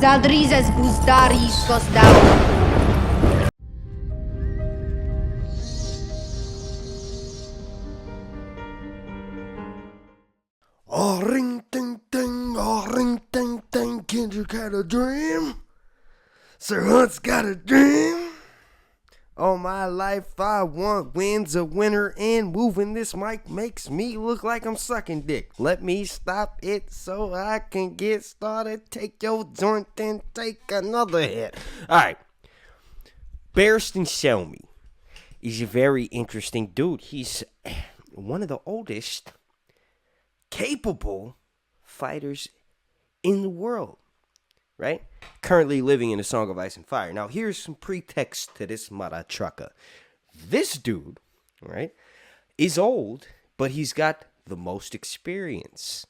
Zaldrizes buzdaris gosdau. Oh, ring, ding, ding, oh, ring, ding, ding, Kendrick had a dream. Sir Hunt's got a dream. All my life I want wins a winner, and moving this mic makes me look like I'm sucking dick. Let me stop it so I can get started. Take your joint and take another hit. Alright. Barristan Selmy is a very interesting dude. He's one of the oldest capable fighters in the world, right? Currently living in a Song of Ice and Fire. Now, here's some pretext to this motherfucker. This dude, right, is old, but he's got the most experience,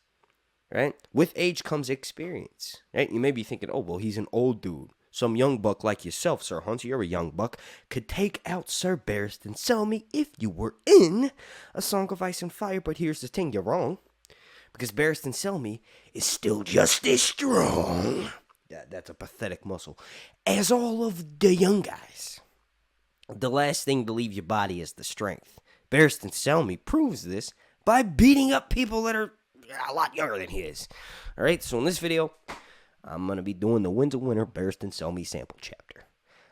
right? With age comes experience, right? You may be thinking, oh, well, he's an old dude. Some young buck like yourself, Sir Hunt, you're a young buck, could take out Sir Barristan Selmy if you were in a Song of Ice and Fire. But here's the thing, you're wrong. Because Barristan Selmy is still just as strong, that's a pathetic muscle, as all of the young guys. The last thing to leave your body is the strength. Barristan Selmy proves this by beating up people that are a lot younger than he is. Alright, so in this video, I'm going to be doing the Wins a Winner Barristan Selmy sample chapter.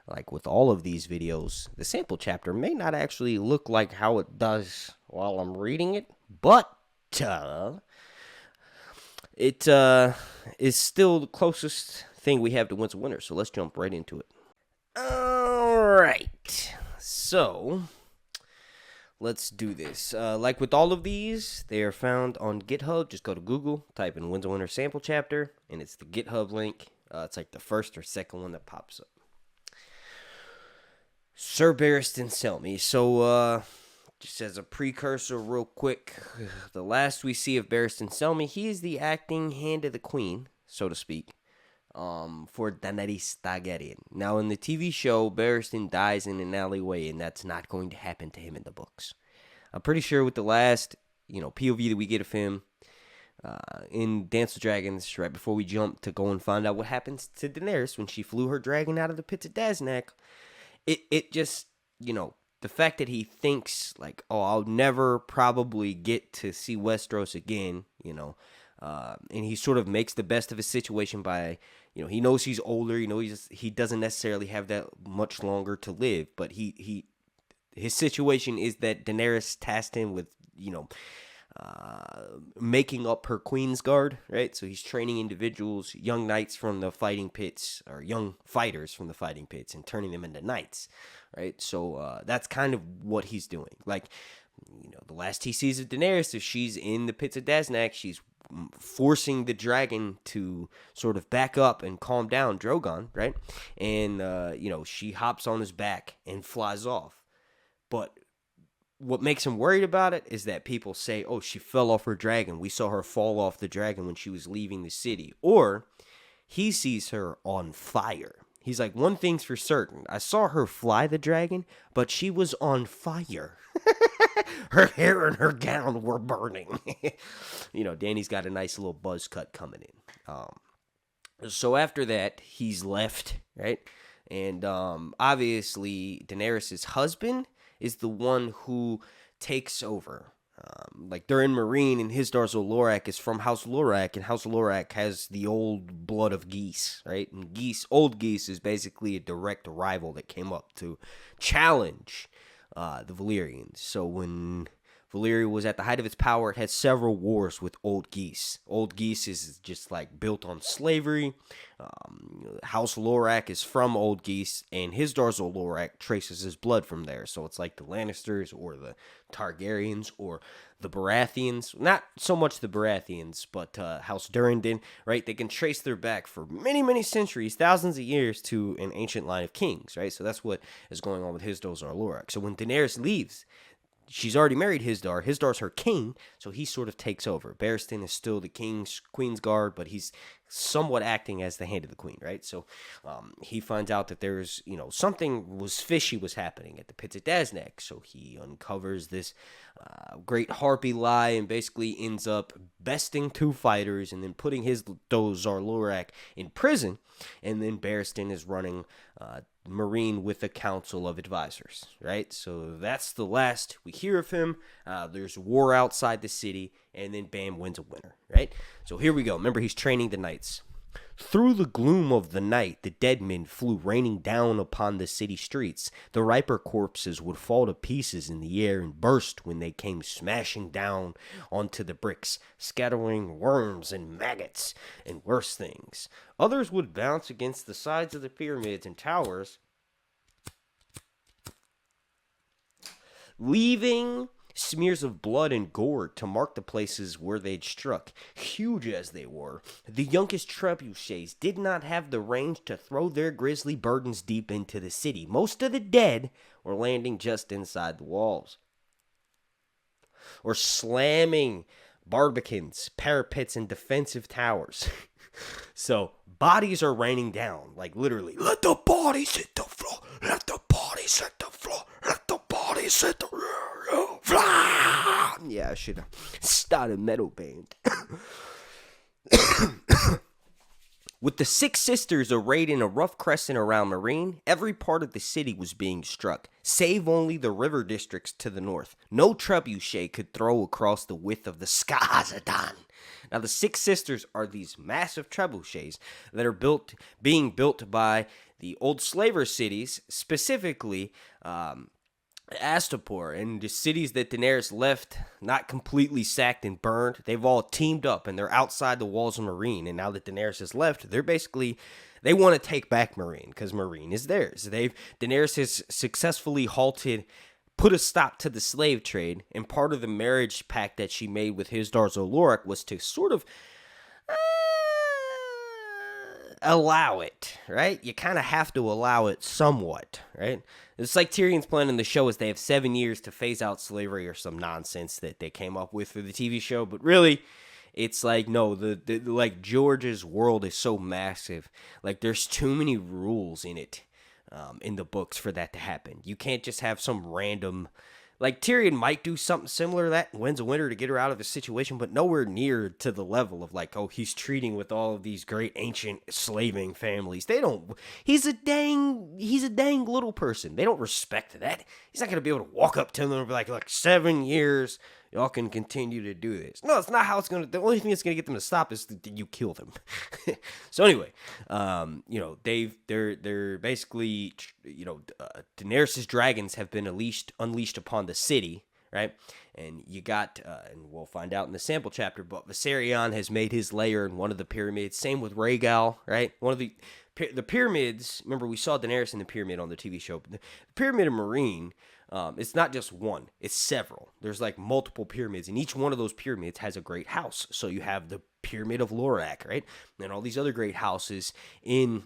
Like with all of these videos, the sample chapter may not actually look like how it does while I'm reading it, but it is still the closest thing we have to Wins a Winner, so let's jump right into it. Alright, so let's do this. Like with all of these, they are found on GitHub. Just go to Google, type in Wins a Winner sample chapter, and it's the GitHub link. It's like the first or second one that pops up. Sir Barristan Selmy. So, just as a precursor real quick, the last we see of Barristan Selmy, he is the acting hand of the queen, so to speak, for Daenerys Targaryen. Now, in the TV show, Barristan dies in an alleyway, and that's not going to happen to him in the books. I'm pretty sure with the last, POV that we get of him in Dance with Dragons, right before we jump to go and find out what happens to Daenerys when she flew her dragon out of the pits of Daznak, it just, the fact that he thinks, like, oh, I'll never probably get to see Westeros again, and he sort of makes the best of his situation by, he knows he's older, he doesn't necessarily have that much longer to live, but his situation is that Daenerys tasked him with, making up her Queen's Guard, right? So he's training individuals, young knights from the fighting pits, or young fighters from the fighting pits, and turning them into knights, right? So that's kind of what he's doing. Like, the last he sees of Daenerys, if she's in the pits of Daznak, she's forcing the dragon to sort of back up and calm down Drogon, right? And, she hops on his back and flies off. But what makes him worried about it is that people say, oh, she fell off her dragon. We saw her fall off the dragon when she was leaving the city. Or he sees her on fire. He's like, one thing's for certain. I saw her fly the dragon, but she was on fire. Her hair and her gown were burning. Danny's got a nice little buzz cut coming in. So after that, he's left, right? And obviously, Daenerys' husband is the one who takes over. Like they're in Meereen, and his Darzel Lorak is from House Lorak, and House Lorak has the old blood of geese, right? And old geese is basically a direct rival that came up to challenge the Valyrians. So when Valyria was at the height of its power, it had several wars with old geese. Old geese is just like built on slavery. House Lorak is from old geese, and his Darzel Lorak traces his blood from there. So it's like the Lannisters or the Targaryens or the Baratheons. Not so much the Baratheons, but House Durrandon, right? They can trace their back for many, many centuries, thousands of years to an ancient line of kings, right? So that's what is going on with his Darzel Lorak. So when Daenerys leaves, she's already married Hisdar. Hisdar's her king, so he sort of takes over. Barristan is still the queen's guard, but he's somewhat acting as the hand of the queen, right? So he finds out that there's, something was fishy was happening at the pits at Dasnak. So he uncovers this great harpy lie and basically ends up besting 2 fighters and then putting his Zarlorak in prison. And then Barristan is running Meereen with a council of advisors, right? So that's the last we hear of him. There's war outside the city, and then bam, wins a winner, right? So here we go. Remember, he's training the knights. Through the gloom of the night, the dead men flew raining down upon the city streets. The riper corpses would fall to pieces in the air and burst when they came smashing down onto the bricks, scattering worms and maggots and worse things. Others would bounce against the sides of the pyramids and towers, leaving smears of blood and gore to mark the places where they'd struck. Huge as they were, the youngest trebuchets did not have the range to throw their grisly burdens deep into the city. Most of the dead were landing just inside the walls, or slamming barbicans, parapets, and defensive towers. So bodies are raining down, like literally. Let the bodies hit the floor. Let the bodies hit the floor. Let the bodies hit the floor. Yeah, I should have started a metal band. With the 6 sisters arrayed in a rough crescent around Meereen, every part of the city was being struck, save only the river districts to the north. No trebuchet could throw across the width of the Skazadan. Now, the 6 sisters are these massive trebuchets that are being built by the old slaver cities, specifically Astapor, and the cities that Daenerys left not completely sacked and burned. They've all teamed up and they're outside the walls of Meereen. And now that Daenerys has left, they want to take back Meereen because Meereen is theirs. Daenerys has successfully put a stop to the slave trade, and part of the marriage pact that she made with Hisdar Zolorik was to sort of allow it, right? You kind of have to allow it somewhat, right? It's like Tyrion's plan in the show is they have 7 years to phase out slavery or some nonsense that they came up with for the TV show, but really, it's like, no, like George's world is so massive, like there's too many rules in it, in the books for that to happen. You can't just have some random, like Tyrion might do something similar to that, wins a winter to get her out of the situation, but nowhere near to the level of like, oh, he's treating with all of these great ancient slaving families. He's a dang little person. They don't respect that. He's not going to be able to walk up to them and be like 7 years, y'all can continue to do this. No, it's not how it's going to, the only thing that's going to get them to stop is that you kill them. So anyway, they're basically, Daenerys' dragons have been unleashed upon the city, right? And you got, and we'll find out in the sample chapter, but Viserion has made his lair in one of the pyramids. Same with Rhaegal, right? One of the pyramids, remember we saw Daenerys in the pyramid on the TV show, but the pyramid of Meereen, it's not just one, it's several. There's like multiple pyramids, and each one of those pyramids has a great house. So you have the Pyramid of Lorak, right? And all these other great houses in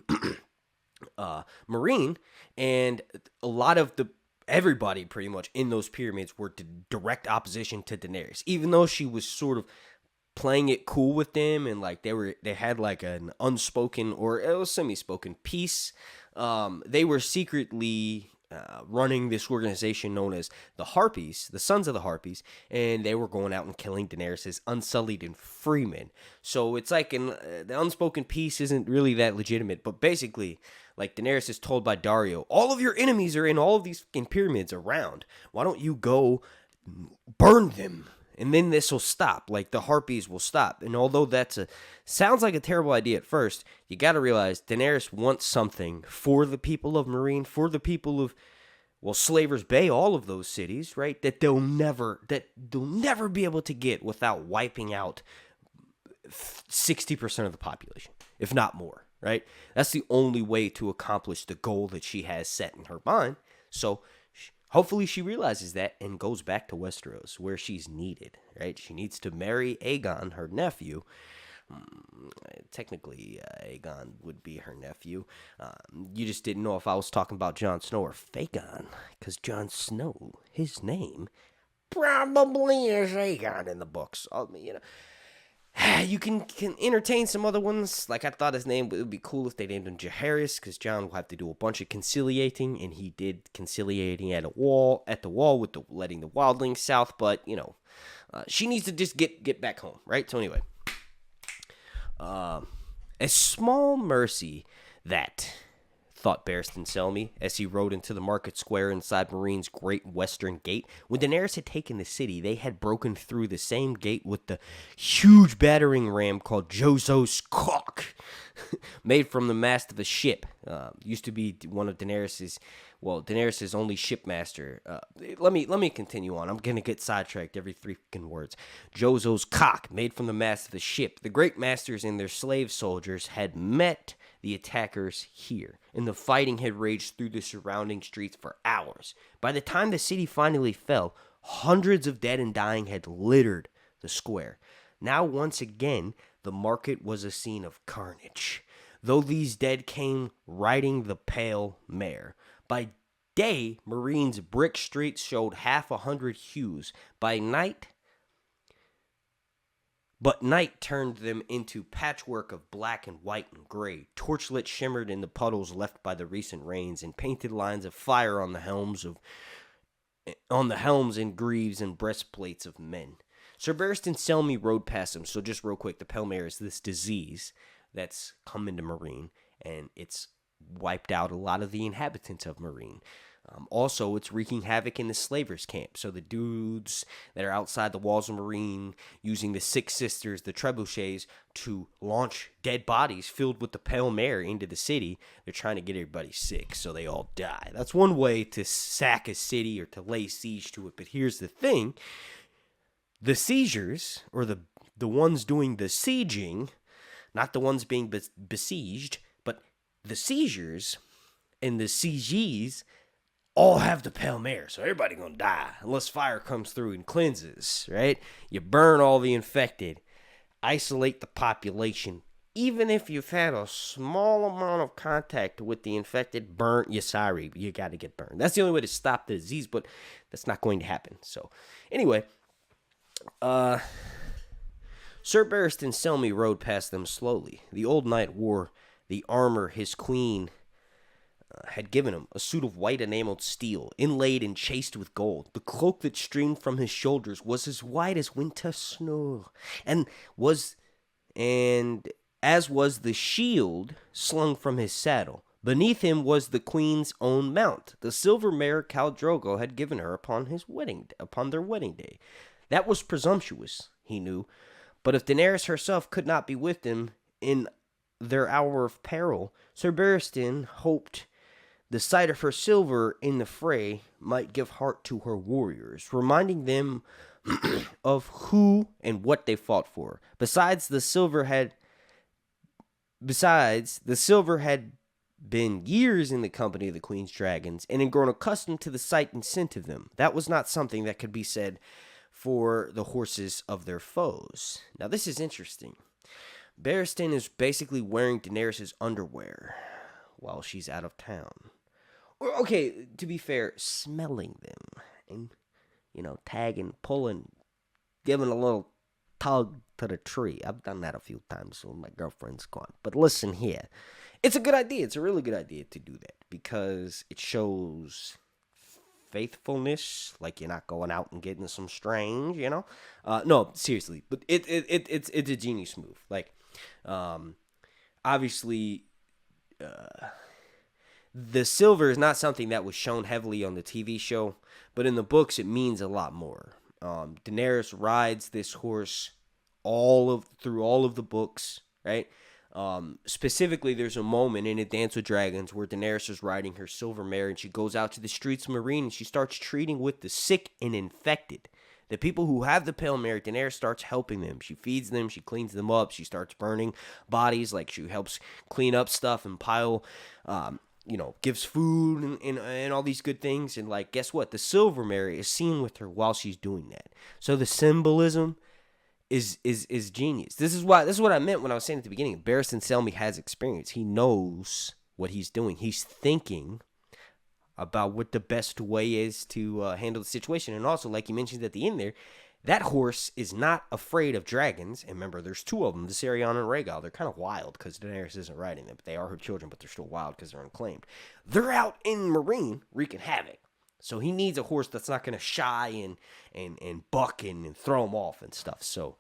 Meereen, and a lot of everybody pretty much in those pyramids were direct opposition to Daenerys, even though she was sort of playing it cool with them, and like they had like an unspoken or it was semi-spoken peace. They were secretly running this organization known as the Harpies, the Sons of the Harpies, and they were going out and killing Daenerys' unsullied and freemen. So it's like the unspoken peace isn't really that legitimate, but basically, like Daenerys is told by Daario, all of your enemies are in all of these fucking pyramids around. Why don't you go burn them? And then this will stop. Like, the Harpies will stop. And although sounds like a terrible idea at first, you got to realize Daenerys wants something for the people of Meereen, for the people of, Slavers Bay, all of those cities, right? That they'll never be able to get without wiping out 60% of the population, if not more, right? That's the only way to accomplish the goal that she has set in her mind. So hopefully she realizes that and goes back to Westeros where she's needed, right? She needs to marry Aegon, her nephew. Technically, Aegon would be her nephew. You just didn't know if I was talking about Jon Snow or Fagon, because Jon Snow, his name, probably is Aegon in the books. You can entertain some other ones. Like, I thought his name would be cool if they named him Heras, because Jon will have to do a bunch of conciliating, and he did conciliating at the wall with letting the wildlings south. But she needs to just get back home, right? So anyway, a small mercy that, thought Barristan Selmy as he rode into the market square inside Meereen's great western gate. When Daenerys had taken the city, they had broken through the same gate with the huge battering ram called Jozo's Cock, made from the mast of a ship. Used to be one of Daenerys's only shipmaster. Let me continue on. I'm gonna get sidetracked every three fucking words. Jozo's Cock, made from the mast of a ship. The great masters and their slave soldiers had met the attackers here, and the fighting had raged through the surrounding streets for hours. By the time the city finally fell, hundreds of dead and dying had littered the square. Now, once again, the market was a scene of carnage, though these dead came riding the pale mare. By day, Meereen's brick streets showed 100 hues. But night turned them into patchwork of black and white and gray. Torchlit shimmered in the puddles left by the recent rains, and painted lines of fire on the helms and greaves and breastplates of men. Sir Barristan Selmy rode past him. So just real quick, the pale mare is this disease that's come into Meereen, and it's wiped out a lot of the inhabitants of Meereen. Also, it's wreaking havoc in the slavers' camp. So the dudes that are outside the walls of Meereen using the Six Sisters, the trebuchets, to launch dead bodies filled with the pale mare into the city. They're trying to get everybody sick so they all die. That's one way to sack a city or to lay siege to it. But here's the thing. The siegers, or the ones doing the sieging, not the ones being besieged, but the siegers and the siegees all have the pale mare, so everybody gonna die unless fire comes through and cleanses, right? You burn all the infected, isolate the population. Even if you've had a small amount of contact with the infected, you gotta get burned. That's the only way to stop the disease, but that's not going to happen. So, anyway, Sir Barristan Selmy rode past them slowly. The old knight wore the armor his queen had given him, a suit of white enameled steel, inlaid and chased with gold. The cloak that streamed from his shoulders was as white as winter snow, and as was the shield slung from his saddle. Beneath him was the queen's own mount, the silver mare Khal Drogo had given her upon their wedding day. That was presumptuous, he knew, but if Daenerys herself could not be with them in their hour of peril, Sir Barristan hoped the sight of her silver in the fray might give heart to her warriors, reminding them of who and what they fought for. Besides, the silver had been years in the company of the Queen's dragons and had grown accustomed to the sight and scent of them. That was not something that could be said for the horses of their foes. Now, this is interesting. Barristan is basically wearing Daenerys' underwear while she's out of town. Or, okay, to be fair, smelling them and, tagging, pulling, giving a little tug to the tree. I've done that a few times when my girlfriend's gone. But listen here. It's a good idea. It's a really good idea to do that because it shows faithfulness, like you're not going out and getting some strange, No, seriously, but it's a genius move. Like, obviously, the silver is not something that was shown heavily on the TV show, but in the books it means a lot more. Daenerys rides this horse through all of the books, right? Specifically, there's a moment in A Dance with Dragons where Daenerys is riding her silver mare and she goes out to the streets of Meereen and she starts treating with the sick and infected. The people who have the pale mare, Daenerys starts helping them. She feeds them, she cleans them up, she starts burning bodies, like she helps clean up stuff and pile, gives food and all these good things. And like, guess what? The silver mare is seen with her while she's doing that. So the symbolism is genius. This is what I meant when I was saying at the beginning. Barristan Selmy has experience. He knows what he's doing. He's thinking about what the best way is to handle the situation. And also, like you mentioned at the end there, that horse is not afraid of dragons. And remember, there's two of them, Viserion and Rhaegal. They're kind of wild because Daenerys isn't riding them. But they are her children, but they're still wild because they're unclaimed. They're out in Meereen wreaking havoc. So he needs a horse that's not going to shy and buck and throw him off and stuff. So,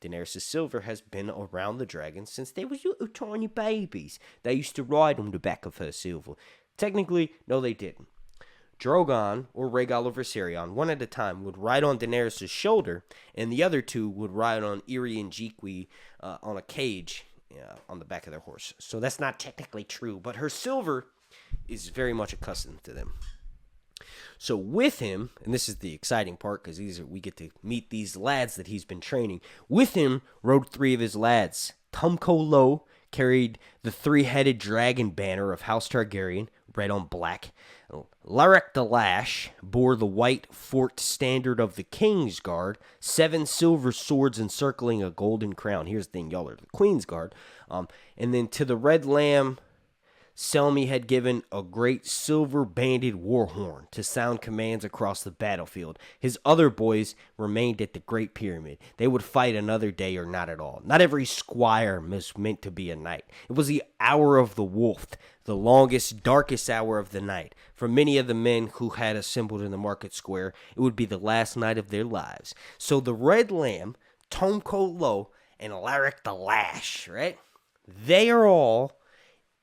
Daenerys' silver has been around the dragons since they were little tiny babies. They used to ride on the back of her silver. Technically, no, they didn't. Drogon, or Rhaegal or Viserion, one at a time, would ride on Daenerys' shoulder, and the other two would ride on Irri and Jiqui on a cage on the back of their horse. So that's not technically true, but her silver is very much accustomed to them. So with him, and this is the exciting part because we get to meet these lads that he's been training. With him rode three of his lads. Tumco Lo carried the three-headed dragon banner of House Targaryen, red on black. Larek the Lash bore the white forked standard of the King's Guard, 7 silver swords encircling a golden crown. Here's the thing, y'all are the Queen's Guard. And then to the Red Lamb, Selmy had given a great silver-banded war horn to sound commands across the battlefield. His other boys remained at the Great Pyramid. They would fight another day or not at all. Not every squire was meant to be a knight. It was the hour of the wolf, the longest, darkest hour of the night. For many of the men who had assembled in the market square, it would be the last night of their lives. So the Red Lamb, Tomko Lo, and Larek the Lash, right? They are all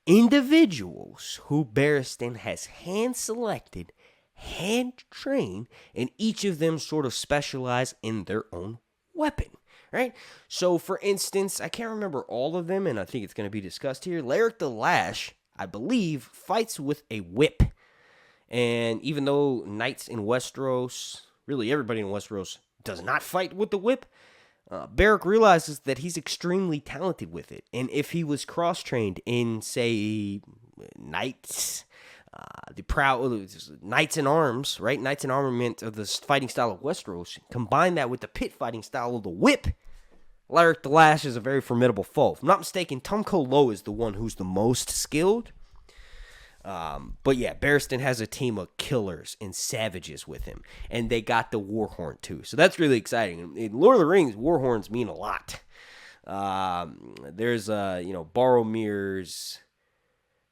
individuals who Barristan has hand-selected, hand-trained, and each of them sort of specialize in their own weapon, right? So, for instance, I can't remember all of them, and I think it's going to be discussed here. Larek the Lash, I believe, fights with a whip. And even though knights in Westeros, really everybody in Westeros, does not fight with the whip, Beric realizes that he's extremely talented with it. And if he was cross-trained in, say, knights, knights in arms, right? Knights in armament of the fighting style of Westeros, combine that with the pit fighting style of the whip, Larek the Lash is a very formidable foe. If I'm not mistaken, Tumco Lo is the one who's the most skilled. But yeah, Barristan has a team of killers and savages with him, and they got the Warhorn too. So that's really exciting. In Lord of the Rings, Warhorns mean a lot. There's Boromir's.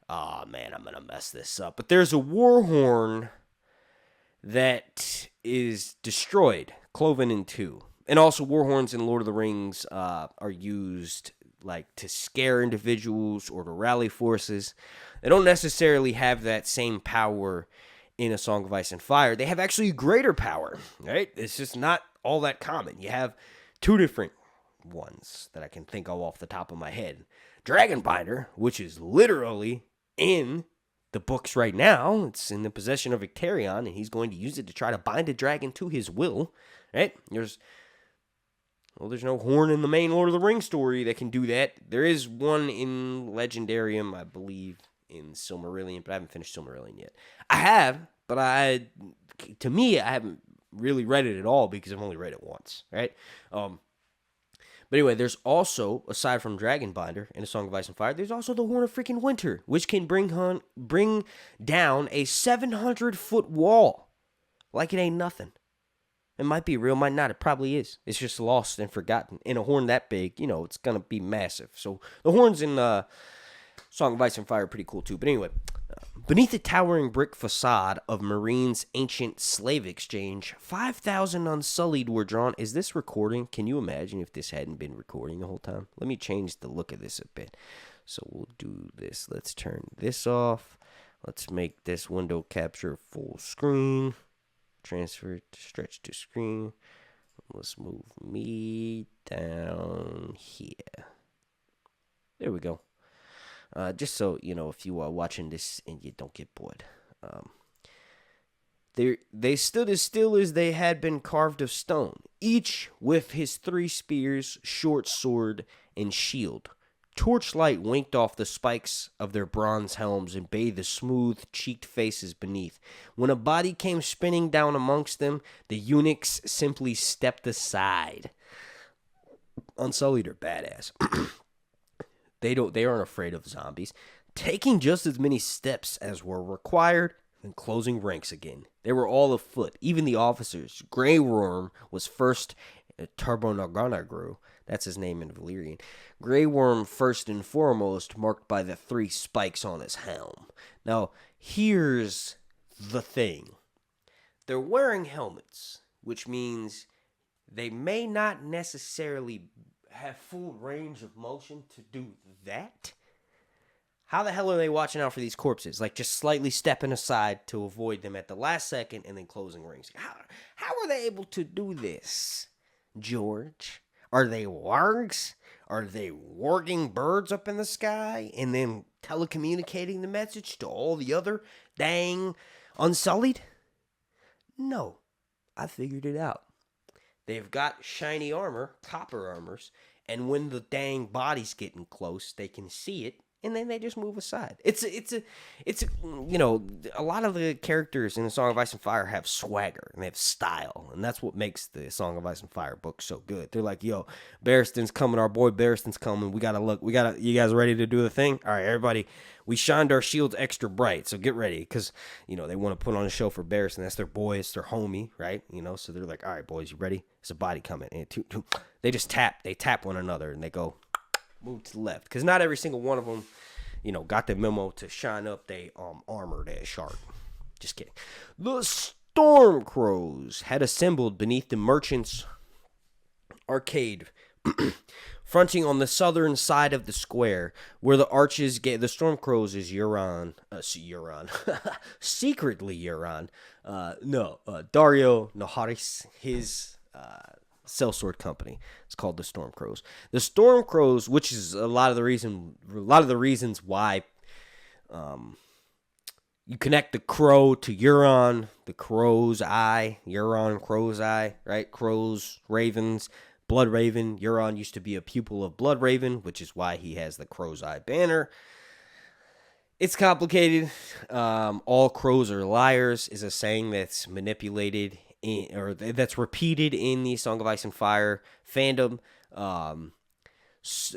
Oh man, I'm gonna mess this up. But there's a Warhorn that is destroyed, cloven in two, and also Warhorns in Lord of the Rings are used like to scare individuals or to rally forces. They don't necessarily have that same power in A Song of Ice and Fire. They have actually greater power, right? It's just not all that common. You have two different ones that I can think of off the top of my head. Dragonbinder, which is literally in the books right now. It's in the possession of Victarion, and he's going to use it to try to bind a dragon to his will, right? There's no horn in the main Lord of the Rings story that can do that. There is one in Legendarium, I believe, in Silmarillion, but I haven't finished Silmarillion yet. I have, but I haven't really read it at all because I've only read it once, right? But anyway, there's also, aside from Dragonbinder in A Song of Ice and Fire, there's also the Horn of freaking Winter, which can bring down a 700-foot wall like it ain't nothing. It might be real, might not. It probably is. It's just lost and forgotten. In a horn that big, it's going to be massive. So the horns in Song of Ice and Fire are pretty cool too. But anyway, beneath the towering brick facade of Meereen's ancient slave exchange, 5,000 unsullied were drawn. Is this recording? Can you imagine if this hadn't been recording the whole time? Let me change the look of this a bit. So we'll do this. Let's turn this off. Let's make this window capture full screen. Transfer to stretch to screen. Let's move me down here. There we go. Just so, if you are watching this and you don't get bored. They stood as still as they had been carved of stone, each with his 3 spears, short sword, and shield. Torchlight winked off the spikes of their bronze helms and bathed the smooth-cheeked faces beneath. When a body came spinning down amongst them, the eunuchs simply stepped aside. Unsullied are badass. They aren't afraid of zombies. Taking just as many steps as were required, then closing ranks again. They were all afoot, even the officers. Grey Worm was first. Tarbonagana that's his name in Valyrian. Grey Worm first and foremost, marked by the 3 spikes on his helm. Now, here's the thing. They're wearing helmets, which means they may not necessarily have full range of motion to do that. How the hell are they watching out for these corpses? Like, just slightly stepping aside to avoid them at the last second and then closing rings. How are they able to do this, George? Are they wargs? Are they warging birds up in the sky and then telecommunicating the message to all the other dang Unsullied? No, I figured it out. They've got shiny armor, copper armors, and when the dang body's getting close, they can see it, and then they just move aside. It's you know, a lot of the characters in the Song of Ice and Fire have swagger and they have style, and that's what makes the Song of Ice and Fire book so good. They're like, yo, Barristan's coming, our boy Barristan's coming. You guys ready to do the thing? All right, everybody, we shined our shields extra bright, so get ready, because, you know, they want to put on a show for Barristan. That's their boy, it's their homie, right? You know, so they're like, all right, boys, you ready? There's a body coming. And they just tap one another, and they go, move to the left, because not every single one of them, you know, got the memo to shine up they armor that sharp. Just kidding. The Storm Crows had assembled beneath the merchant's arcade, fronting on the southern side of the square, where the arches gave the Storm Crows is secretly Euron. Dario Naharis, his sellsword company. It's called the Storm Crows. The Storm Crows, which is a lot of the reasons why you connect the crow to Euron, the crow's eye, Euron, crow's eye, right? Crows, ravens, Blood Raven. Euron used to be a pupil of Blood Raven, which is why he has the crow's eye banner. It's complicated. All crows are liars is a saying that's manipulated or that's repeated in the Song of Ice and Fire fandom.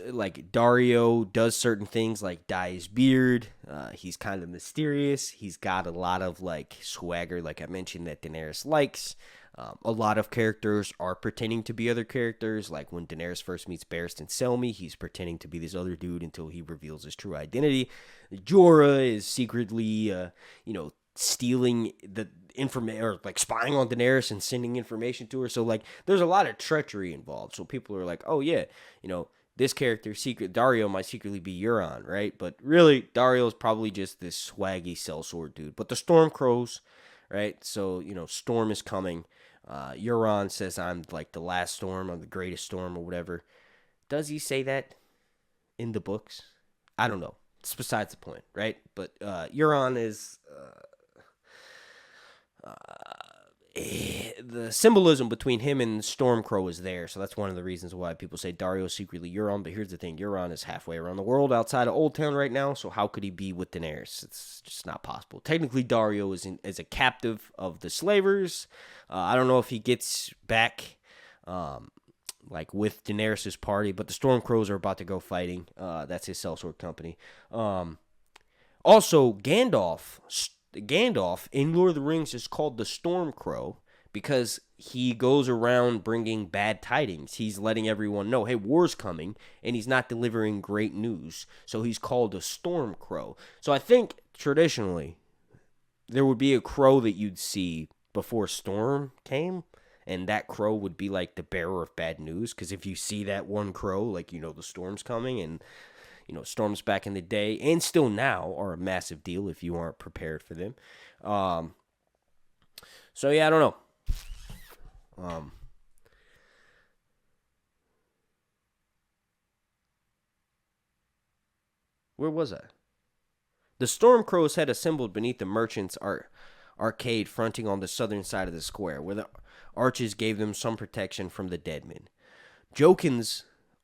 Like Dario does certain things, like dye his beard. He's kind of mysterious. He's got a lot of like swagger, like I mentioned, that Daenerys likes. A lot of characters are pretending to be other characters. Like when Daenerys first meets Barristan Selmy, he's pretending to be this other dude until he reveals his true identity. Jorah is secretly, stealing the information, or like spying on Daenerys and sending information to her. So like there's a lot of treachery involved. So people are like, oh yeah, this character, Dario might secretly be Euron, right? But really, Dario is probably just this swaggy sellsword dude. But the Storm Crows, right? So, Storm is coming. Euron says, I'm like the last storm, I'm the greatest storm, or whatever. Does he say that in the books? I don't know. It's besides the point, right? But Euron is... the symbolism between him and Stormcrow is there, so that's one of the reasons why people say Dario's secretly Euron. But here's the thing: Euron is halfway around the world outside of Old Town right now, so how could he be with Daenerys? It's just not possible. Technically, Dario is a captive of the slavers. I don't know if he gets back, like with Daenerys' party, but the Stormcrows are about to go fighting. That's his sellsword company. Also, Gandalf in Lord of the Rings is called the Stormcrow because he goes around bringing bad tidings. He's letting everyone know, hey, war's coming, and he's not delivering great news. So he's called a Stormcrow. So I think traditionally there would be a crow that you'd see before storm came, and that crow would be like the bearer of bad news, because if you see that one crow, like, the storm's coming. And storms back in the day and still now are a massive deal if you aren't prepared for them. So yeah, I don't know. Where was I? The Stormcrows had assembled beneath the merchant's arcade fronting on the southern side of the square, where the arches gave them some protection from the dead men. Jokin's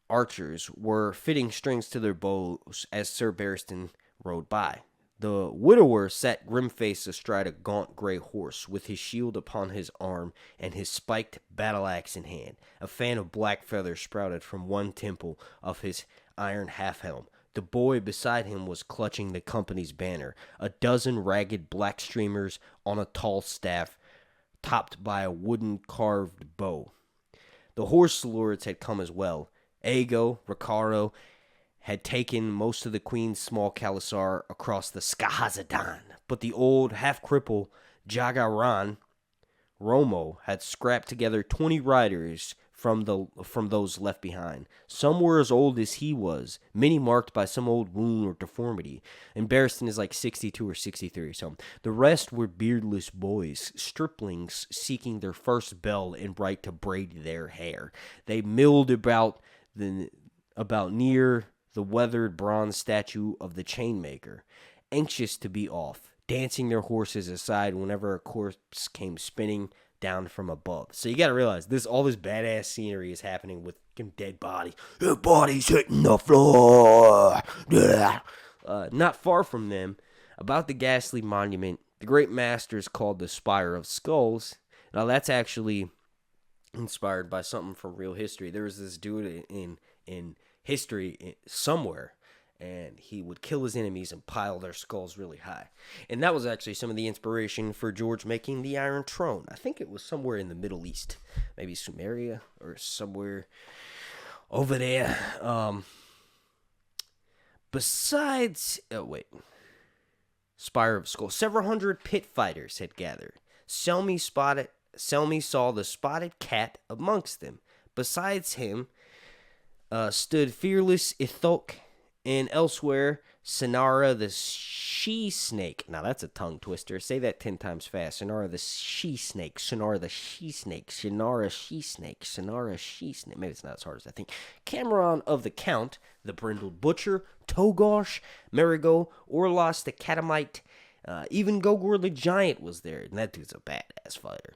archers were fitting strings to their bows as Sir Barristan rode by. The widower sat grim-faced astride a gaunt gray horse, with his shield upon his arm and his spiked battle-axe in hand. A fan of black feathers sprouted from one temple of his iron half-helm. The boy beside him was clutching the company's banner, a dozen ragged black streamers on a tall staff topped by a wooden carved bow. The horse lords had come as well. Ago, Ricardo, had taken most of the Queen's small Khalasar across the Skahazadan, but the old, half-crippled Jagaran Romo had scrapped together 20 riders from those left behind. Some were as old as he was, many marked by some old wound or deformity, and Barristan is like 62 or 63 or something. The rest were beardless boys, striplings seeking their first bell and right to braid their hair. They milled about near the weathered bronze statue of the chainmaker, anxious to be off, dancing their horses aside whenever a corpse came spinning down from above. So you got to realize all this badass scenery is happening with dead bodies. Their bodies hitting the floor. Not far from them, about the ghastly monument, the great master is called the Spire of Skulls. Now that's actually inspired by something from real history. There was this dude in history somewhere, and he would kill his enemies and pile their skulls really high. And that was actually some of the inspiration for George making the Iron Throne. I think it was somewhere in the Middle East, maybe Sumeria or somewhere over there. Spire of Skulls. Several hundred pit fighters had gathered. Selmy saw the spotted cat amongst them. Besides him stood fearless Ithok, and elsewhere, Sonara the she-snake. Now that's a tongue twister. Say that 10 times fast. Sonara the she-snake. Sonara the she-snake. Sonara she-snake. Sonara she-snake. Maybe it's not as hard as I think. Cameron of the Count, the brindled butcher, Togosh, Marigo, Orlos the catamite, even Gogor the giant was there, and that dude's a badass fighter,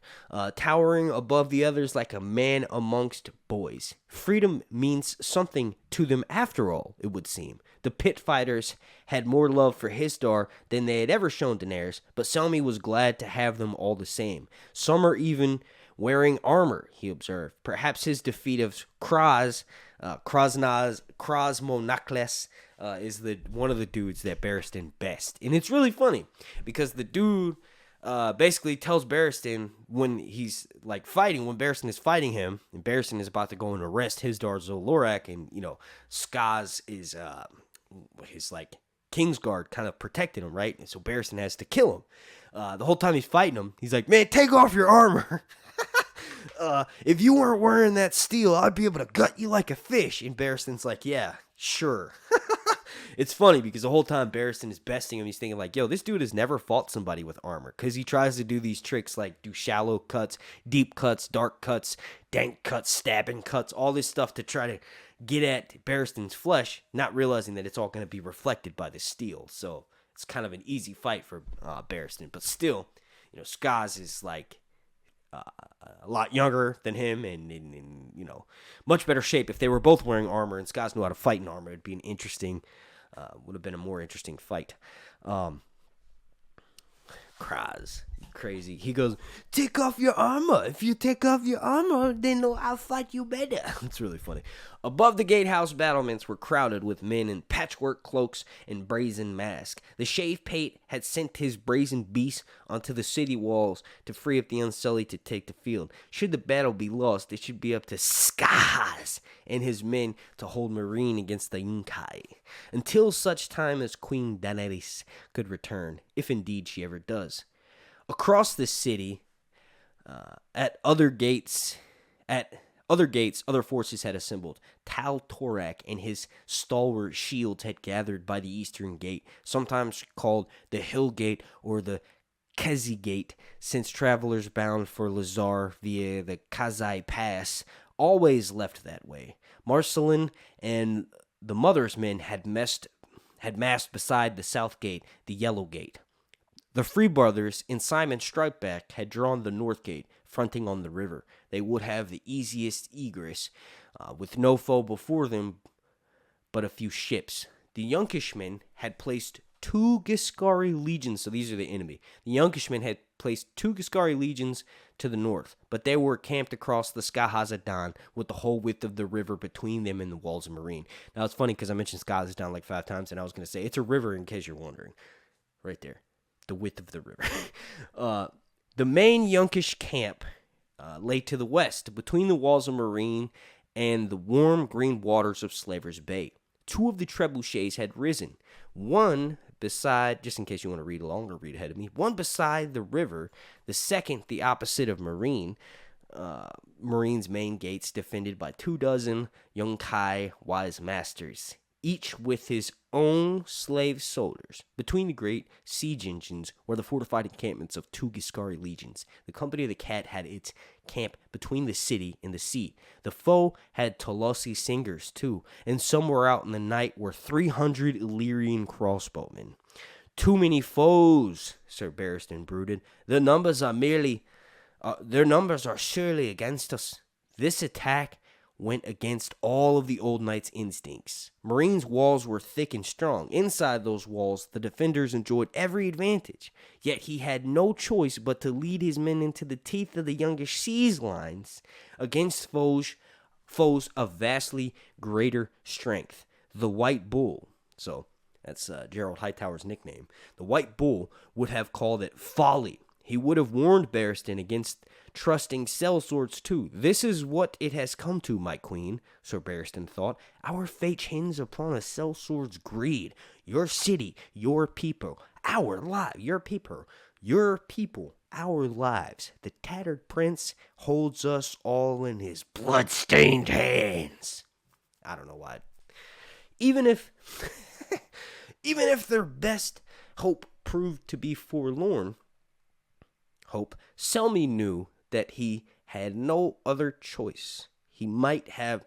towering above the others like a man amongst boys. Freedom means something to them after all, it would seem. The pit fighters had more love for Hisdar than they had ever shown Daenerys, but Selmy was glad to have them all the same. Some are even wearing armor, he observed. Perhaps his defeat of Krasmonakles, is one of the dudes that Barristan best. And it's really funny because the dude basically tells Barristan when he's like fighting, when Barristan is fighting him, and Barristan is about to go and arrest Hisdar Zolorak, and Skaz is his like Kingsguard kind of protecting him, right? And so Barristan has to kill him. The whole time he's fighting him, he's like, "Man, take off your armor." If you weren't wearing that steel, I'd be able to gut you like a fish. And Barristan's like, "Yeah, sure." It's funny because the whole time Barristan is besting him, he's thinking like, yo, this dude has never fought somebody with armor, because he tries to do these tricks like do shallow cuts, deep cuts, dark cuts, dank cuts, stabbing cuts, all this stuff to try to get at Barristan's flesh, not realizing that it's all going to be reflected by the steel. So it's kind of an easy fight for Barristan. But still, Skaz is like a lot younger than him and in much better shape. If they were both wearing armor and Skaz knew how to fight in armor, it'd be would have been a more interesting fight. Kraz, crazy. He goes, "Take off your armor. If you take off your armor, then I'll fight you better." It's really funny. Above the gatehouse battlements were crowded with men in patchwork cloaks and brazen masks. The shave pate had sent his brazen beast onto the city walls to free up the Unsullied to take the field. Should the battle be lost, it should be up to Skaz and his men to hold Marine against the Yunkai, until such time as Queen Daenerys could return, if indeed she ever does. Across the city, at other gates, other forces had assembled. Tal Torak and his stalwart shields had gathered by the eastern gate, sometimes called the Hill Gate or the Kezi Gate, since travelers bound for Lazar via the Kazai Pass always left that way. Marcelin and the Mother's men had massed beside the South Gate, the Yellow Gate. The Free Brothers and Simon Stripeback had drawn the North Gate, fronting on the river. They would have the easiest egress, with no foe before them but a few ships. The Yunkishmen had placed 2 Giscari legions, so these are the enemy. The Yunkishmen had placed 2 Giscari legions to the north, but they were camped across the Skahazadan with the whole width of the river between them and the walls of Marine. Now, it's funny because I mentioned Skahazadan like 5 times, and I was going to say it's a river in case you're wondering. Right there. The width of the river. The main Yunkish camp lay to the west, between the walls of Marine and the warm green waters of Slaver's Bay. 2 of the trebuchets had risen. One beside, just in case you want to read along or read ahead of me, one beside the river, the second the opposite of Marine. Marine's main gates defended by 24 Yunkai wise masters, each with his own slave soldiers. Between the great siege engines were the fortified encampments of 2 Giscari legions. The Company of the Cat had its camp between the city and the sea. The foe had Tolosi singers, too, and somewhere out in the night were 300 Illyrian crossbowmen. Too many foes, Sir Barristan brooded. Their numbers are surely against us. This attack went against all of the old knight's instincts. Marine's walls were thick and strong. Inside those walls, the defenders enjoyed every advantage. Yet he had no choice but to lead his men into the teeth of the youngish siege lines against foes of vastly greater strength. The White Bull. So, that's Gerald Hightower's nickname. The White Bull would have called it folly. He would have warned Barristan against trusting sellswords too. This is what it has come to, my queen, Sir Barristan thought. Our fate hinges upon a sellsword's greed. Your city, your people, our lives. Your people, our lives. The tattered prince holds us all in his blood-stained hands. I don't know why. Even if their best hope proved to be forlorn, Selmy knew that he had no other choice. He might have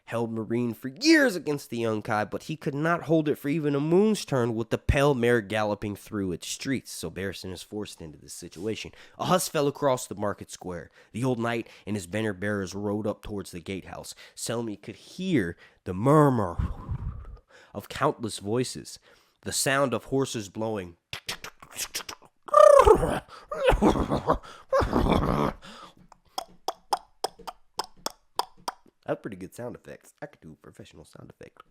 held Marine for years against the Yunkai, but he could not hold it for even a moon's turn with the pale mare galloping through its streets. So Barristan is forced into this situation. A huss fell across the market square. The old knight and his banner bearers rode up towards the gatehouse. Selmy could hear the murmur of countless voices, the sound of horses blowing. That's pretty good sound effects. I could do a professional sound effect.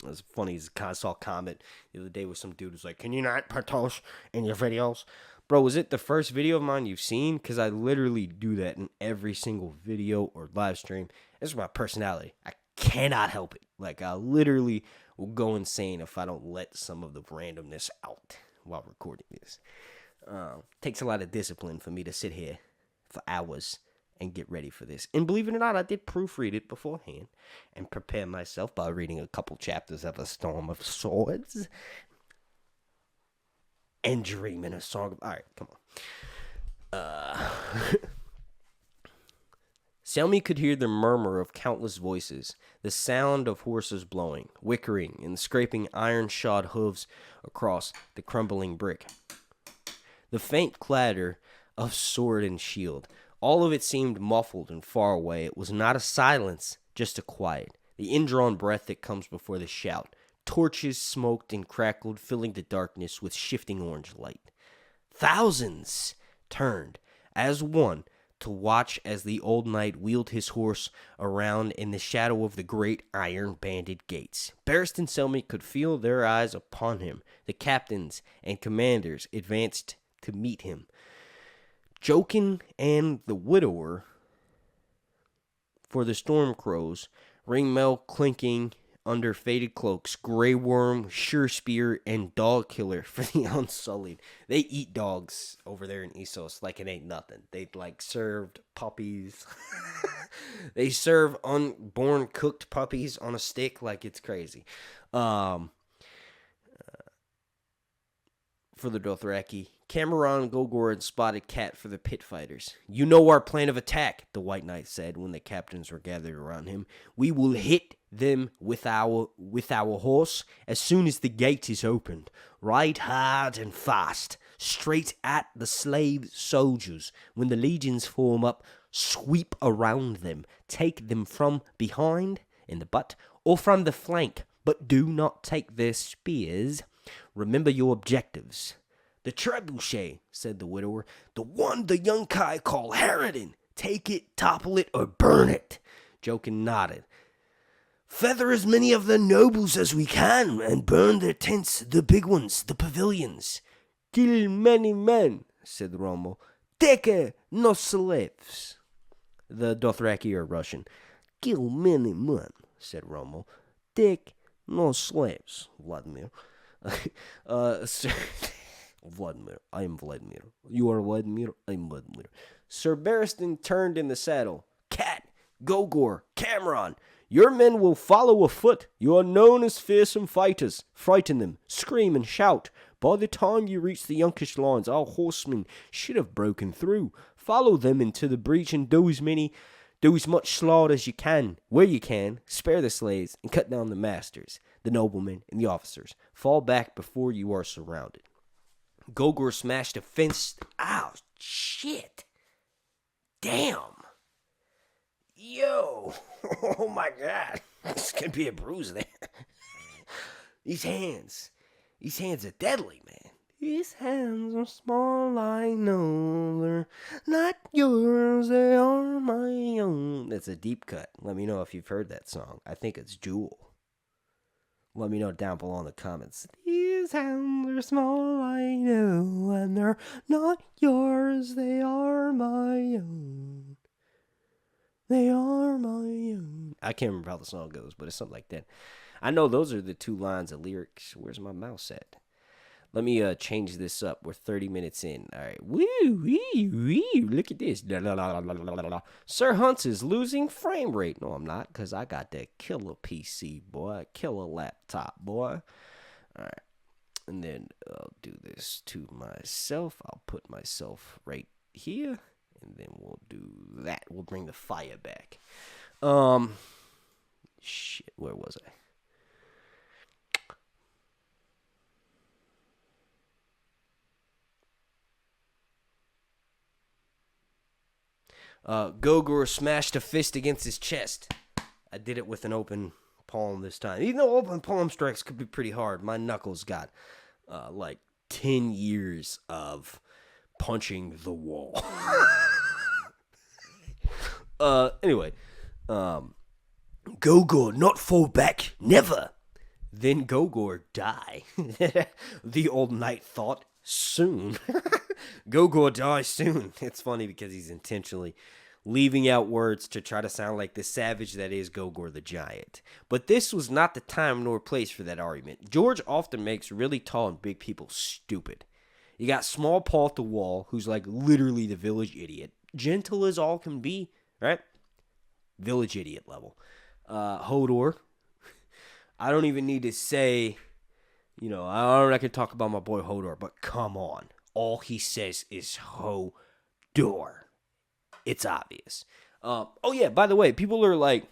It was funny. I saw a comment the other day with some dude who's like, "Can you not put those in your videos?" Bro, was it the first video of mine you've seen? Because I literally do that in every single video or live stream. This is my personality. I cannot help it. Like, I literally will go insane if I don't let some of the randomness out while recording this. Takes a lot of discipline for me to sit here for hours and get ready for this. And believe it or not, I did proofread it beforehand and prepare myself by reading a couple chapters of A Storm of Swords and dreaming a song of... Alright, come on. Selmy could hear the murmur of countless voices, the sound of horses blowing, whickering, and scraping iron-shod hooves across the crumbling brick. The faint clatter of sword and shield. All of it seemed muffled and far away. It was not a silence, just a quiet. The indrawn breath that comes before the shout. Torches smoked and crackled, filling the darkness with shifting orange light. Thousands turned, as one, to watch as the old knight wheeled his horse around in the shadow of the great iron-banded gates. Barristan Selmy could feel their eyes upon him. The captains and commanders advanced to meet him. Jokin and the widower, for the storm crows, ringmail clinking under faded cloaks, Grey Worm, Sure Spear, and Dog Killer for the Unsullied. They eat dogs over there in Essos like it ain't nothing. They served puppies. They serve unborn cooked puppies on a stick like it's crazy. For the Dothraki, Cameron, Gogor, and Spotted Cat for the pit fighters. You know our plan of attack, the White Knight said when the captains were gathered around him. We will hit them with our horse as soon as the gate is opened. Ride hard and fast, straight at the slave soldiers. When the legions form up, sweep around them. Take them from behind, in the butt, or from the flank, but do not take their spears. Remember your objectives. "The trebuchet," said the widower. "The one the young Kai call Harridan. Take it, topple it, or burn it." Jokin nodded. "Feather as many of the nobles as we can, and burn their tents, the big ones, the pavilions." "Kill many men," said Rommel. "Take no slaves." The Dothraki are Russian. "Kill many men," said Rommel. "Take no slaves, Vladimir." Sir... Vladimir, I am Vladimir. You are Vladimir, I am Vladimir. Sir Barristan turned in the saddle. "Cat, Gogor, Cameron, your men will follow afoot. You are known as fearsome fighters. Frighten them, scream and shout. By the time you reach the Yunkish lines, our horsemen should have broken through. Follow them into the breach and do as much slaughter as you can. Where you can, spare the slaves and cut down the masters, the noblemen, and the officers. Fall back before you are surrounded." Gogor smashed a fence. Ow, shit. Damn. Yo. Oh my God. This could be a bruise there. These hands are deadly, man. These hands are small, I know. They're not yours, they are my own. That's a deep cut. Let me know if you've heard that song. I think it's Jewel. Let me know down below in the comments. These hands are small, I know, and they're not yours, they are my own. They are my own. I can't remember how the song goes, but it's something like that. I know those are the two lines of lyrics. Where's my mouse at? Let me change this up. We're 30 minutes in. All right. Woo, wee, wee. Look at this. La, la, la, la, la, la. Sir Hunt's is losing frame rate. No, I'm not, because I got that killer PC, boy. Killer laptop, boy. All right. And then I'll do this to myself. I'll put myself right here. And then we'll do that. We'll bring the fire back. Shit, where was I? Gogor smashed a fist against his chest. I did it with an open palm this time. Even though open palm strikes could be pretty hard, my knuckles got like 10 years of punching the wall. Anyway, Gogor not fall back, never. Then Gogor die. The old knight thought, soon. Gogor die soon. It's funny because he's intentionally leaving out words to try to sound like the savage that is Gogor the Giant. But this was not the time nor place for that argument. George often makes really tall and big people stupid. You got Small Paul at the wall, who's like literally the village idiot. Gentle as all can be, right? Village idiot level. Hodor. I don't even need to say, I can talk about my boy Hodor, but come on. All he says is Hodor. It's obvious. Oh yeah, by the way, people are like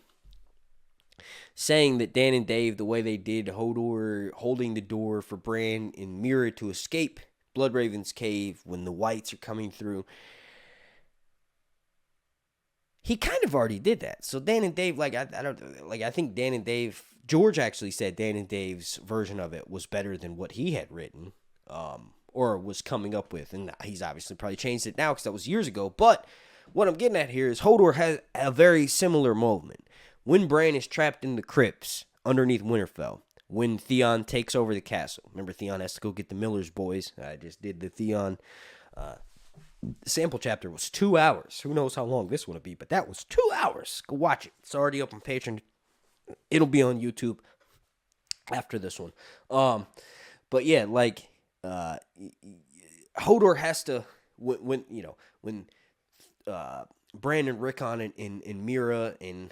saying that Dan and Dave, the way they did Hodor holding the door for Breanne and Mira to escape Bloodraven's cave when the whites are coming through, he kind of already did that. So Dan and Dave, I think Dan and Dave, George actually said Dan and Dave's version of it was better than what he had written, or was coming up with, and he's obviously probably changed it now because that was years ago. But what I'm getting at here is Hodor has a very similar moment. When Breanne is trapped in the crypts underneath Winterfell, when Theon takes over the castle. Remember, Theon has to go get the Miller's boys. I just did the Theon sample chapter. Was 2 hours. Who knows how long this one will be, but that was 2 hours. Go watch it. It's already up on Patreon. It'll be on YouTube after this one. But yeah, Hodor has to, when Breanne and Rickon and Mira and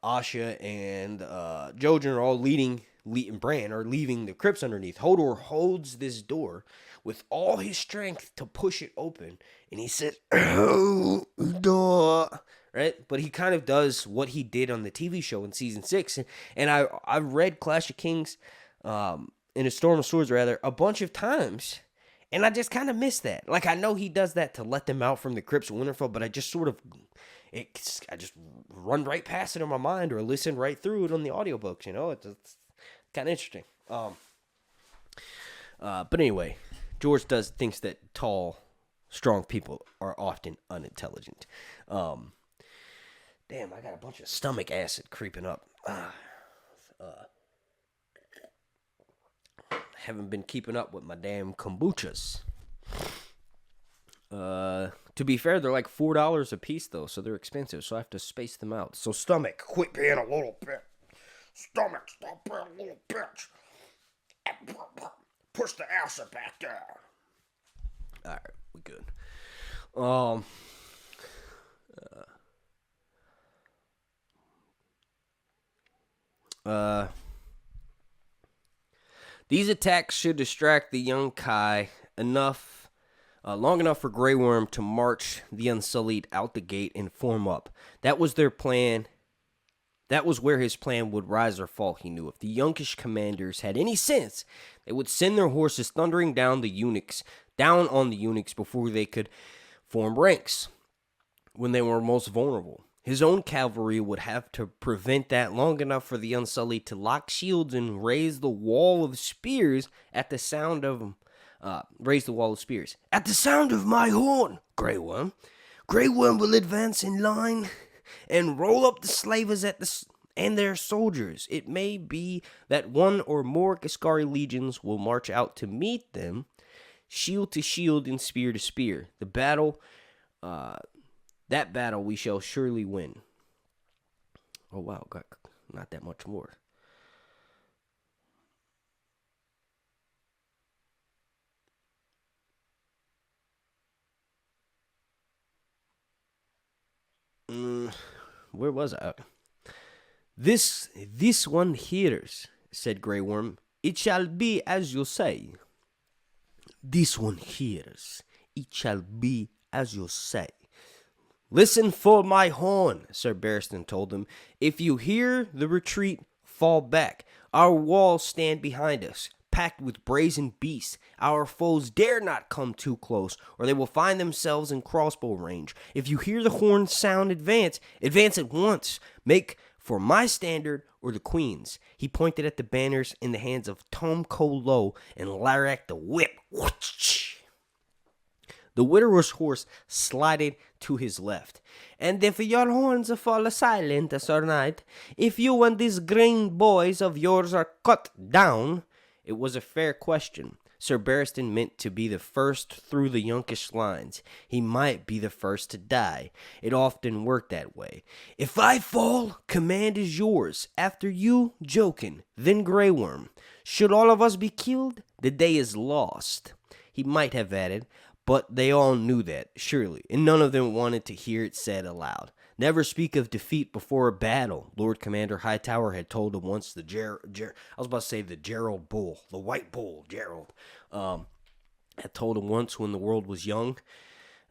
Asha and Jojen are all Breanne are leaving the crypts underneath. Hodor holds this door with all his strength to push it open, and he says, Hodor, right? But he kind of does what he did on the TV show in season 6, and I read Clash of Kings, in A Storm of Swords rather, a bunch of times. And I just kind of miss that. Like, I know he does that to let them out from the crypts of Winterfell, but I just I just run right past it in my mind or listen right through it on the audiobooks, It's kind of interesting. But anyway, George thinks that tall, strong people are often unintelligent. Damn, I got a bunch of stomach acid creeping up. Haven't been keeping up with my damn kombuchas. To be fair, they're like $4 a piece, though, so they're expensive, so I have to space them out. So, stomach, quit being a little bitch. Stomach, stop being a little bitch. Push the acid back there. Alright, we're good. These attacks should distract the young Kai long enough for Grey Worm to march the Unsullied out the gate and form up. That was their plan. That was where his plan would rise or fall, he knew. If the younkish commanders had any sense, they would send their horses thundering down on the eunuchs before they could form ranks when they were most vulnerable. His own cavalry would have to prevent that long enough for the Unsullied to lock shields and raise the wall of spears at the sound of At the sound of my horn, Grey Worm. Grey Worm will advance in line and roll up the slavers and their soldiers. It may be that one or more Kaskari legions will march out to meet them, shield to shield and spear to spear. That battle we shall surely win. Oh wow, got not that much more. Where was I? This one hears, said Grey Worm. It shall be as you say. This one hears. It shall be as you say. Listen for my horn, Sir Barristan told them. If you hear the retreat, fall back. Our walls stand behind us, packed with brazen beasts. Our foes dare not come too close, or they will find themselves in crossbow range. If you hear the horn sound, advance at once. Make for my standard or the Queen's. He pointed at the banners in the hands of Tom Colo and Larak the whip. The widower's horse slided to his left. And if your horns fall silent, Sir Knight, if you and these green boys of yours are cut down. It was a fair question. Sir Barristan meant to be the first through the younkish lines. He might be the first to die. It often worked that way. If I fall, command is yours. After you, Jokin, then Grey Worm. Should all of us be killed, the day is lost. He might have added, but they all knew that, surely, and none of them wanted to hear it said aloud. Never speak of defeat before a battle, Lord Commander Hightower had told him once. The Gerald Bull, the White Bull, Gerald, had told him once when the world was young,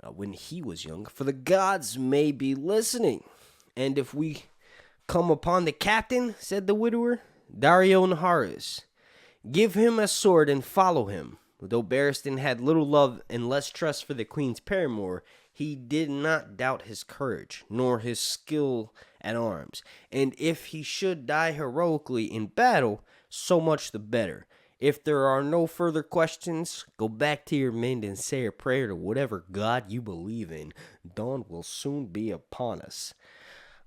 when he was young. For the gods may be listening, and if we come upon the captain, said the widower, Dario Naharis, give him a sword and follow him. Though Barristan had little love and less trust for the Queen's paramour, he did not doubt his courage, nor his skill at arms. And if he should die heroically in battle, so much the better. If there are no further questions, go back to your men and say a prayer to whatever God you believe in. Dawn will soon be upon us.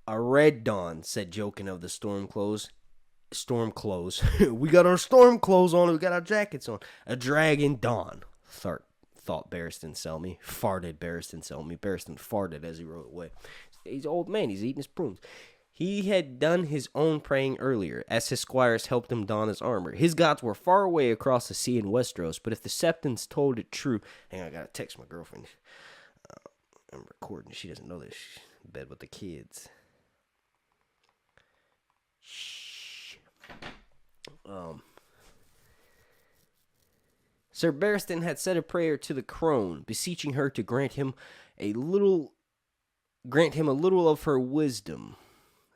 A red dawn, said Jokin of the storm clothes. We got our storm clothes on. We got our jackets on. A dragon dawn, thought Barristan Selmy. Farted Barristan Selmy. Barristan farted as he rode away. He's an old man. He's eating his prunes. He had done his own praying earlier, as his squires helped him don his armor. His gods were far away across the sea in Westeros, but if the Septons told it true... Hang on, I gotta text my girlfriend. I'm recording. She doesn't know this. She's in bed with the kids. Shh. Sir Barristan had said a prayer to the crone, beseeching her to grant him a little of her wisdom,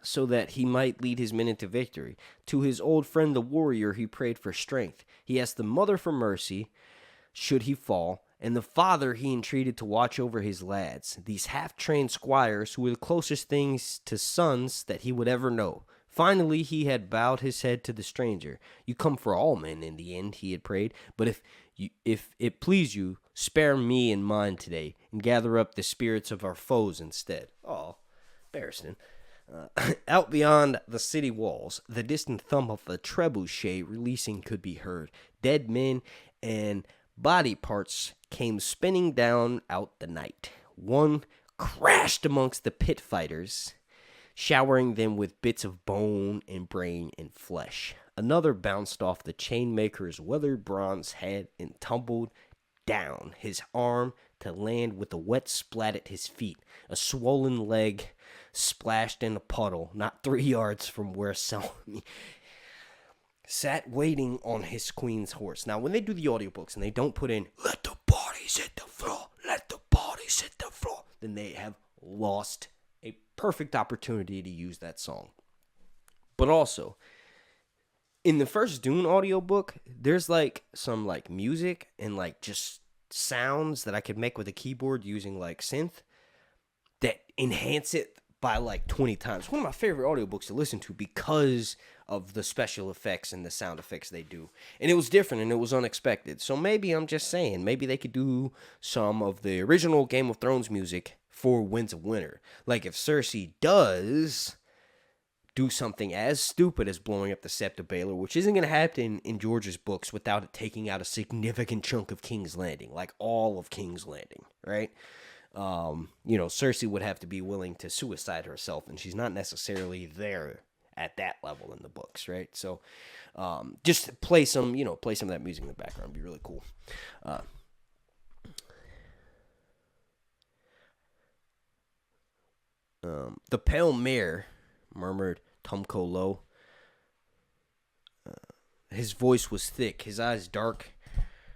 so that he might lead his men into victory. To his old friend the warrior he prayed for strength. He asked the mother for mercy, should he fall, and the father he entreated to watch over his lads, these half-trained squires who were the closest things to sons that he would ever know. Finally, he had bowed his head to the stranger. You come for all men in the end, he had prayed. But if it please you, spare me and mine today, and gather up the spirits of our foes instead. Oh, Barristan. Out beyond the city walls, the distant thump of a trebuchet releasing could be heard. Dead men and body parts came spinning down out the night. One crashed amongst the pit fighters, showering them with bits of bone and brain and flesh. Another bounced off the chainmaker's weathered bronze head and tumbled down his arm to land with a wet splat at his feet. A swollen leg splashed in a puddle not 3 yards from where Selmy sat waiting on his queen's horse. Now, when they do the audiobooks and they don't put in, let the bodies hit the floor, let the bodies hit the floor, then they have lost a perfect opportunity to use that song. But also, in the first Dune audiobook, there's like some like music and like just sounds that I could make with a keyboard using like synth that enhance it by like 20 times. One of my favorite audiobooks to listen to because of the special effects and the sound effects they do. And it was different and it was unexpected. So maybe I'm just saying, maybe they could do some of the original Game of Thrones music for Winds of Winter. Like if Cersei does do something as stupid as blowing up the Sept of Baelor, which isn't going to happen in George's books without it taking out a significant chunk of King's Landing, like all of King's Landing, right? Cersei would have to be willing to suicide herself, and she's not necessarily there at that level in the books, right? So, just play some of that music in the background. It'd be really cool. The pale mare, murmured Tumco low. His voice was thick, his eyes dark,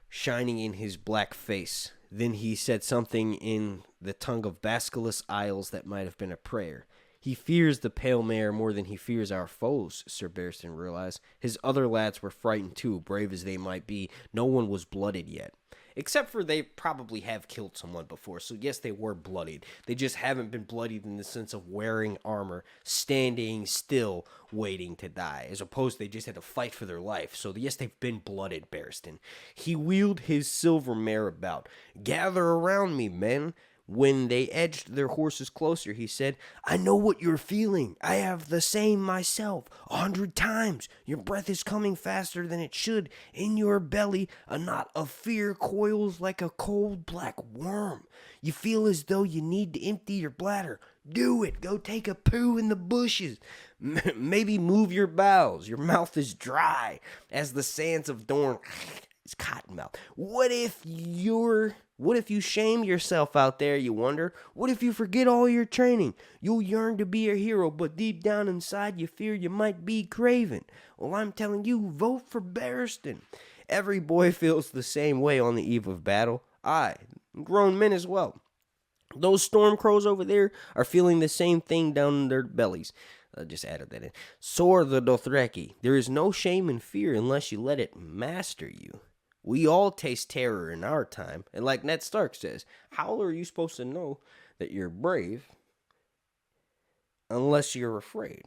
shining in his black face. Then he said something in the tongue of Basculus Isles that might have been a prayer. He fears the pale mare more than he fears our foes, Sir Barristan realized. His other lads were frightened too, brave as they might be. No one was blooded yet. Except for they probably have killed someone before, so yes, they were bloodied. They just haven't been bloodied in the sense of wearing armor, standing still, waiting to die, as opposed to they just had to fight for their life. So yes, they've been blooded, Barristan. He wheeled his silver mare about. Gather around me, men. When they edged their horses closer, he said, I know what you're feeling. I have the same myself. 100 times. Your breath is coming faster than it should. In your belly, a knot of fear coils like a cold black worm. You feel as though you need to empty your bladder. Do it. Go take a poo in the bushes. Maybe move your bowels. Your mouth is dry as the sands of Dorne. It's cottonmouth. What if you shame yourself out there, you wonder? What if you forget all your training? You'll yearn to be a hero, but deep down inside you fear you might be craven. Well, I'm telling you, vote for Barristan. Every boy feels the same way on the eve of battle. Grown men as well. Those storm crows over there are feeling the same thing down in their bellies. I just added that in. Soar the Dothraki. There is no shame in fear unless you let it master you. We all taste terror in our time. And like Ned Stark says, how are you supposed to know that you're brave unless you're afraid?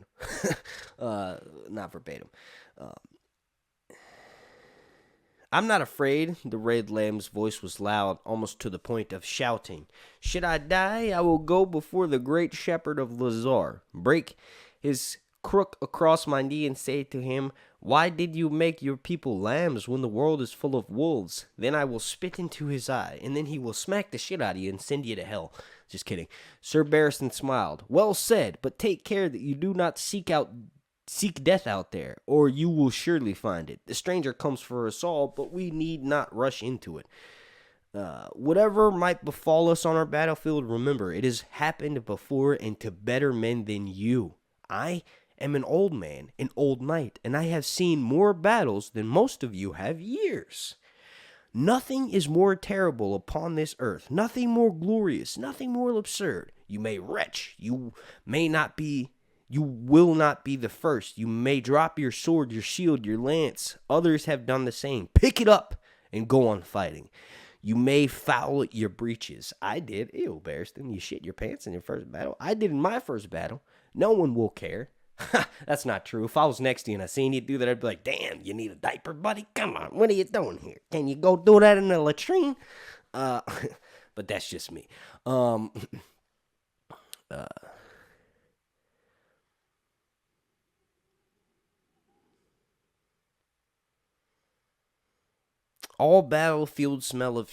Not verbatim. I'm not afraid. The red lamb's voice was loud, almost to the point of shouting. Should I die, I will go before the great shepherd of Lazar, break his crook across my knee and say to him, why did you make your people lambs when the world is full of wolves? Then I will spit into his eye, and then he will smack the shit out of you and send you to hell. Just kidding. Sir Barristan smiled. Well said, but take care that you do not seek death out there, or you will surely find it. The stranger comes for us all, but we need not rush into it. Whatever might befall us on our battlefield, remember, it has happened before and to better men than you. I am an old man, an old knight, and I have seen more battles than most of you have years. Nothing is more terrible upon this earth, nothing more glorious, nothing more absurd. You may retch, you will not be the first. You may drop your sword, your shield, your lance. Others have done the same. Pick it up and go on fighting. You may foul your breeches. I did. Ew, Barristan, you shit your pants in your first battle. I did in my first battle. No one will care. That's not true. If I was next to you and I seen you do that, I'd be like, damn, you need a diaper, buddy? Come on, what are you doing here? Can you go do that in the latrine? But that's just me. All battlefields smell of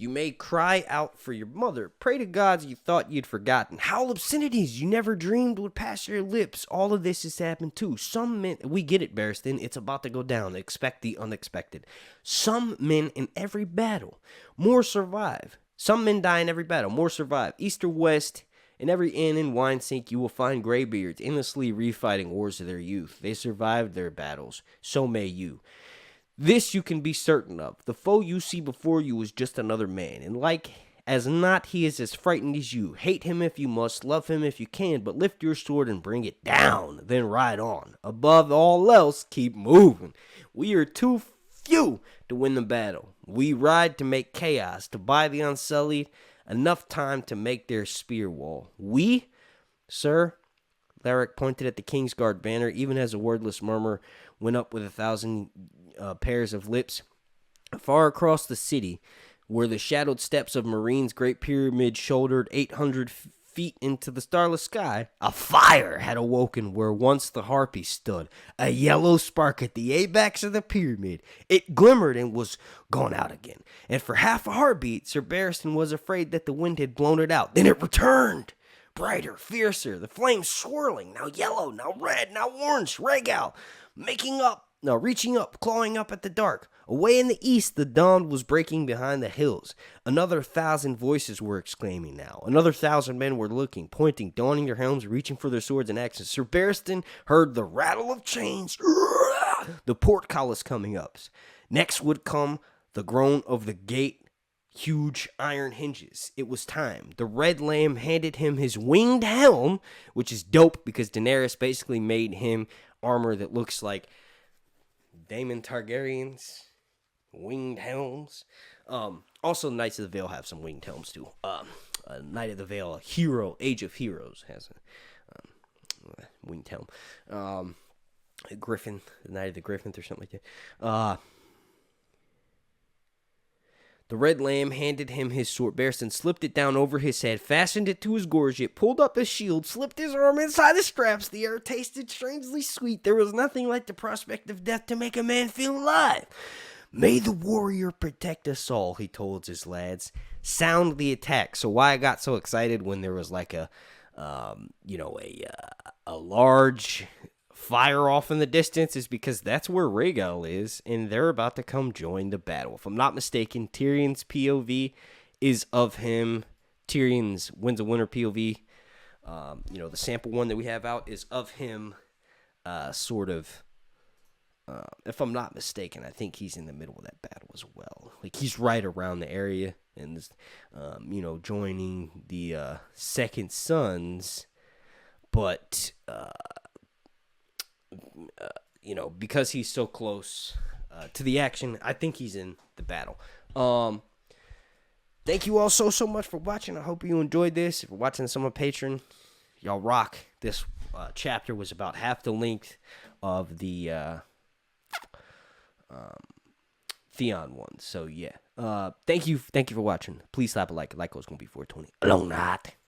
You may cry out for your mother. Pray to gods you thought you'd forgotten. Howl obscenities you never dreamed would pass your lips. All of this has happened too. Some men, we get it, Barristan. It's about to go down. Expect the unexpected. Some men in every battle, more survive. Some men die in every battle, more survive. East or west, in every inn and wine sink you will find graybeards, endlessly refighting wars of their youth. They survived their battles. So may you. This you can be certain of. The foe you see before you is just another man, and like as not, he is as frightened as you. Hate him if you must, love him if you can, but lift your sword and bring it down, then ride on. Above all else, keep moving. We are too few to win the battle. We ride to make chaos, to buy the unsullied enough time to make their spear wall. We, sir, Larrick pointed at the Kingsguard banner, even as a wordless murmur went up with 1,000 pairs of lips. Far across the city, where the shadowed steps of Marine's Great Pyramid shouldered 800 feet into the starless sky, a fire had awoken where once the harpy stood, a yellow spark at the apex of the pyramid. It glimmered and was gone out again, and for half a heartbeat, Sir Barristan was afraid that the wind had blown it out. Then it returned, brighter, fiercer, the flames swirling, now yellow, now red, now orange, Rhaella, reaching up, clawing up at the dark. Away in the east, the dawn was breaking behind the hills. Another 1,000 voices were exclaiming now. Another 1,000 men were looking, pointing, donning their helms, reaching for their swords and axes. Sir Barristan heard the rattle of chains, the portcullis coming up. Next would come the groan of the gate, huge iron hinges. It was time. The Red Lamb handed him his winged helm, which is dope because Daenerys basically made him armor that looks like Daemon Targaryen's winged helms. Also, Knights of the Vale have some winged helms too. Knight of the Vale, a hero, Age of Heroes, has a winged helm. A Griffin, the Knight of the Griffin, or something like that. The Red Lamb handed him his sword. Barristan slipped it down over his head, fastened it to his gorget, pulled up his shield, slipped his arm inside the straps. The air tasted strangely sweet. There was nothing like the prospect of death to make a man feel alive. May the warrior protect us all, he told his lads. Sound the attack. So why I got so excited when there was like a large fire off in the distance is because that's where Rhaella is, and they're about to come join the battle. If I'm not mistaken, Tyrion's POV is of him. Tyrion's Wins a Winner POV, the sample one that we have out is of him, if I'm not mistaken, I think he's in the middle of that battle as well. Like, he's right around the area, and joining the Second Sons, but because he's so close to the action, I think he's in the battle. Thank you all so much for watching. I hope you enjoyed this. If you're watching this on my Patreon, y'all rock. This chapter was about half the length of the Theon one. So yeah. Thank you for watching. Please slap a like. A like goes gonna be 420. Alone not.